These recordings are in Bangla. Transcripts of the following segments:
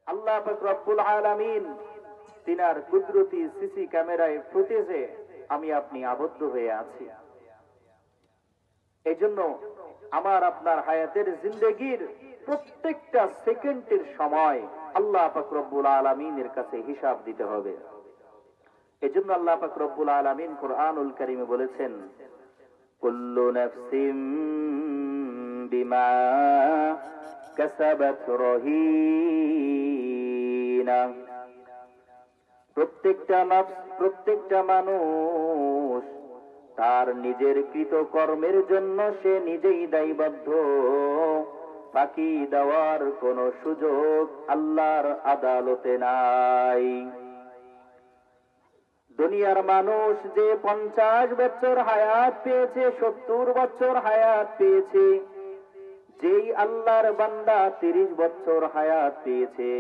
আল্লাহ পাক রব্বুল আলামিন তিনার কুদরতি সিসি ক্যামেরায় ফুটেজে আমি আপনি আবদ্ধ হয়ে আছি। এজন্য আমার আপনার হায়াতের জিন্দেগির প্রত্যেকটা সেকেন্ডের সময় আল্লাহ পাক রব্বুল আলামিনের কাছে হিসাব দিতে হবে। এজন্য আল্লাহ পাক রব্বুল আলামিন কুরআনুল কারীমে বলেছেন, কুল্লু নাফসিম বিমা কাসাবাত রহিনা। প্রত্যেকটা মানুষ তার নিজের কৃত কর্মের জন্য সে নিজেই দায়বদ্ধ। ফাঁকি দেওয়ার কোন সুযোগ আল্লাহর আদালতে নাই। দুনিয়ার মানুষ যে 50 বছর হায়াত পেয়েছে, 70 বছর হায়াত পেয়েছে, যেই আল্লাহর বান্দা 30 বছর হায়াত পেয়েছে,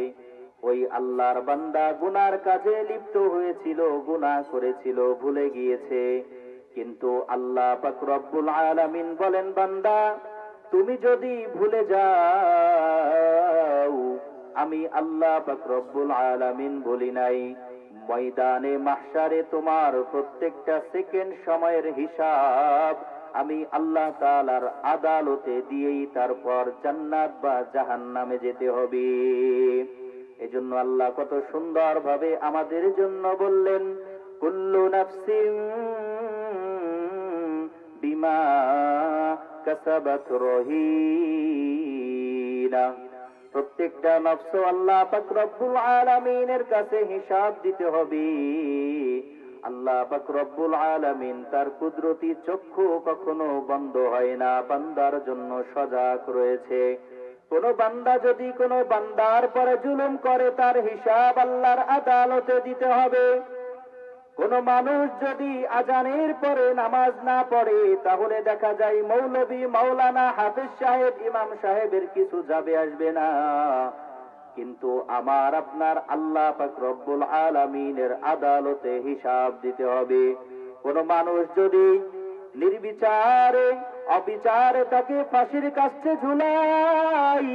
ওই আল্লাহর বান্দা গুনার কাজে লিপ্ত হয়েছিল, গুনাহ করেছিল, ভুলে গিয়েছে। কিন্তু আল্লাহ পাক রব্বুল আলামিন বলেন, বান্দা তুমি যদি ভুলে যাও, আমি আল্লাহ পাক রব্বুল আলামিন বলি নাই। ময়দানে মাহশারে তোমার প্রত্যেকটা সেকেন্ড সময়ের হিসাব আমি আল্লাহ তাআলার আদালতে দিয়েই তারপর জান্নাত বা জাহান্নামে যেতে হবে। এজন্য আল্লাহ কত সুন্দর ভাবে আমাদের জন্য বললেন, কুল্লু নাফসিন বিমা কাসাবাত রহিনা। প্রত্যেকটা নফস আল্লাহ পাক রব্বুল আলামিনের কাছে হিসাব দিতে হবে। আল্লাহ পাক রব্বুল আলামিন তার কুদরতি চক্ষু কখনো বন্ধ হয় না, বান্দার জন্য সজাগ রয়েছে। কোন বান্দা যদি কোন বান্দার পরে জুলুম করে, তার হিসাব আল্লাহর আদালতে দিতে হবে। কোন মানুষ যদি আজানের পরে নামাজ না পড়ে, তাহলে দেখা যায় মৌলবী, মাওলানা, হাফেজ সাহেব, ইমাম সাহেবের কিছু যাবে আসবে না। কিন্তু আমার আপনার আল্লাহ পাক রব্বুল আলামিনের আদালতে হিসাব দিতে হবে। কোন মানুষ যদি নির্বিচারে অবিচারে তাকে ফাঁসির কাছে ঝুলাই,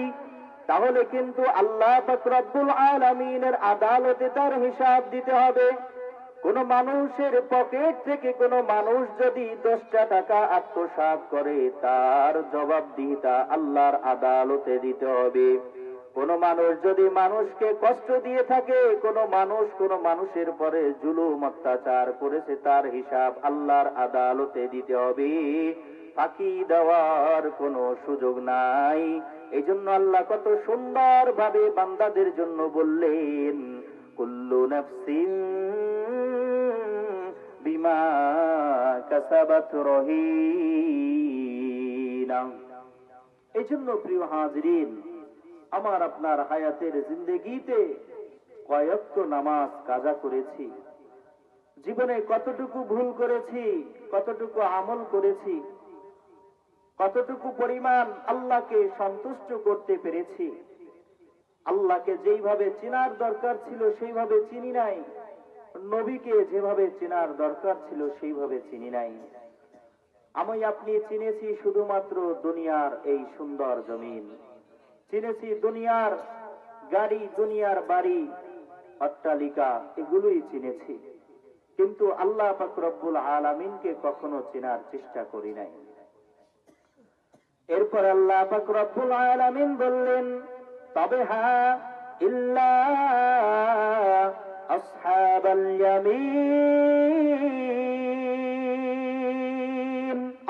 তাহলে কিন্তু আল্লাহ পাক রব্বুল আলামিনের আদালতে তার হিসাব দিতে হবে। কোন মানুষের পকেট থেকে কোন মানুষ যদি 10টা টাকা আত্মসাৎ করে, তার জবাবদিহিতা আল্লাহর আদালতে দিতে হবে। কোন মানুষ যদি মানুষকে কষ্ট দিয়ে থাকে, কোন মানুষের পরে জুলুম অত্যাচার করেছে, তার হিসাব আল্লাহর আদালতে দিতে হবে। ফাঁকি দেওয়ার কোনো সুযোগ নাই। এই জন্য আল্লাহ কত সুন্দর ভাবে বান্দাদের জন্য বললেন, কুল্লু নাফসিন বিমা কাসাবাত রহিনা। এই জন্য প্রিয় হাজরিন, আমার আপনার হায়াতের জিন্দেগিতে কয়েকত নামাজ কাজা করেছি, জীবনে কতটুকু ভুল করেছি, কতটুকু আমল করেছি, কতটুকু পরিমাণ আল্লাহকে সন্তুষ্ট করতে পেরেছি। আল্লাহকে যেইভাবে চেনার দরকার ছিল সেইভাবে চিনি নাই, নবীকে যেভাবে চেনার দরকার ছিল সেইভাবে চিনি নাই। আমি আপনি চিনেছি শুধুমাত্র দুনিয়ার এই সুন্দর জমিন, চিনেছি দুনিয়ার গাড়ি, দুনিয়ার বাড়ি, অট্টালিকা, এগুলোই চিনেছি। কিন্তু আল্লাহ পাক রব্বুল আলামিনকে কখনো চেনার চেষ্টা করি নাই। এরপর আল্লাহ পাক রব্বুল আলামিন বললেন, তবে হ্যাঁ, ইল্লা আসহাবাল ইয়ামিন।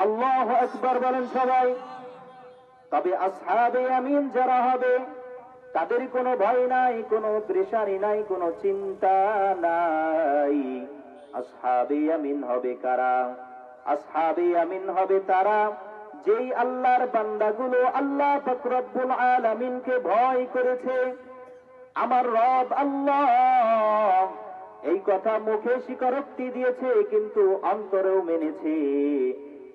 আল্লাহু আকবার বলেন সবাই। তবে আসহাবে ইয়ামিন যারা হবে, তাদের কোনো ভয় নাই, কোনো পেরেশানি নাই, কোনো চিন্তা নাই। আসহাবে ইয়ামিন হবে কারা? আসহাবে ইয়ামিন হবে তারা যেই আল্লাহর বান্দাগুলো আল্লাহ পাক রব্বুল আলামিনকে ভয় করেছে। আমার রব আল্লাহ এই কথা মুখে স্বীকারোক্তি দিয়েছে, কিন্তু অন্তরেও মেনেছে।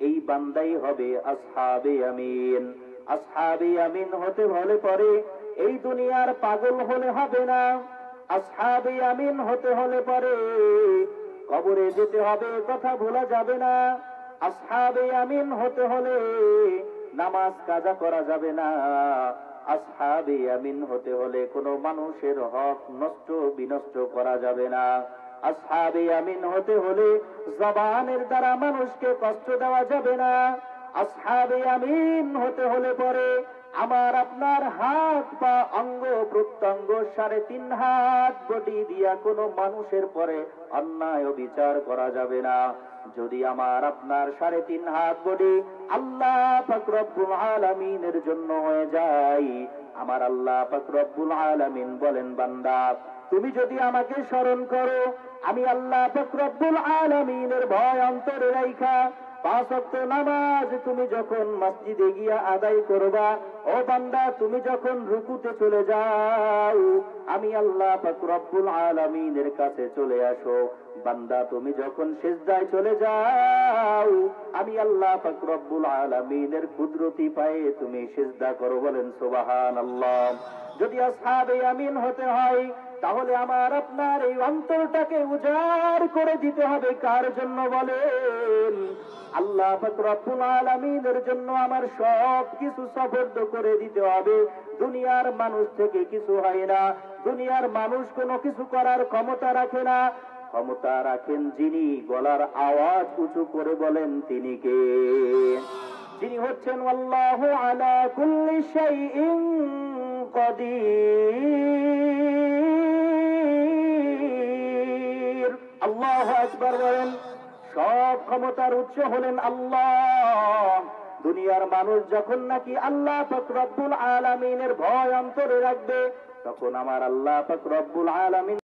এই বান্দাই হবে আসহাবে ইয়ামিন। আসহাবে ইয়ামিন হতে হলে পরে এই দুনিয়ার পাগল হলে হবে না। আসহাবে ইয়ামিন হতে হলে পরে কবরে যেতে হবে, কথা ভোলা যাবে না। আসহাবে ইয়ামিন হতে হলে নামাজ কাজা করা যাবে না। আসহাবে ইয়ামিন হতে হলে কোনো মানুষের হক নষ্ট বিনষ্ট করা যাবে না। আসহাবে ইয়ামিন হতে হলে জবানের দ্বারা মানুষকে কষ্ট দেওয়া যাবে না। আসহাবে ইয়ামিন হতে হলে পরে আমার আপনার হাত বা অঙ্গ প্রত্যঙ্গ 3.5 হাত বডি দিয়া কোনো মানুষের পরে অন্যায় বিচার করা যাবে না। যদি আমার আপনার 3.5 হাত বডি আল্লাহ পাক রব্বুল আলামিনের জন্য হয়ে যায়, আমার আল্লাহ পাক রব্বুল আলামিন বলেন, বান্দা তুমি যদি আমাকে স্মরণ করো, আমি আল্লাহ পাক রব্বুল আলামিনের ভয় অন্তরে রাইখা 5 ওয়াক্ত নামাজ তুমি যখন মসজিদে গিয়া আদায় করবা, ও বান্দা তুমি যখন রুকুতে চলে যাও, আমি আল্লাহ পাক রব্বুল আলামিনের কাছে চলে আসো। বান্দা তুমি যখন সিজদায় চলে যাও, আমি আল্লাহ পাক রব্বুল আলামিনের কুদরতি পায়ে তুমি সিজদা করো। বলেন সুবহানাল্লাহ। যদি আসহাবে ইয়ামিন হতে হয়, তাহলে আমার আপনার এই অন্তরটাকে উজাড় করে দিতে হবে কার জন্য বলেন? আল্লাহ পাক রব্বুল আলামিনের জন্য আমার সব কিছু সফর্দ করে দিতে হবে। দুনিয়ার মানুষ থেকে কিছু হয় না, দুনিয়ার মানুষ কোনো কিছু করার ক্ষমতা রাখে না। ক্ষমতা রাখেন যিনি, গলার আওয়াজ উঁচু করে বলেন তিনি কে? যিনি হচ্ছেন আল্লাহু আলা কুল্লি শাইইন কাদির। আল্লাহু আকবার বলেন। সব ক্ষমতার উৎস হলেন আল্লাহ। দুনিয়ার মানুষ যখন নাকি আল্লাহ পাক রব্বুল আলামিনের ভয় অন্তরে রাখবে, তখন আমার আল্লাহ পাক রব্বুল আলামিন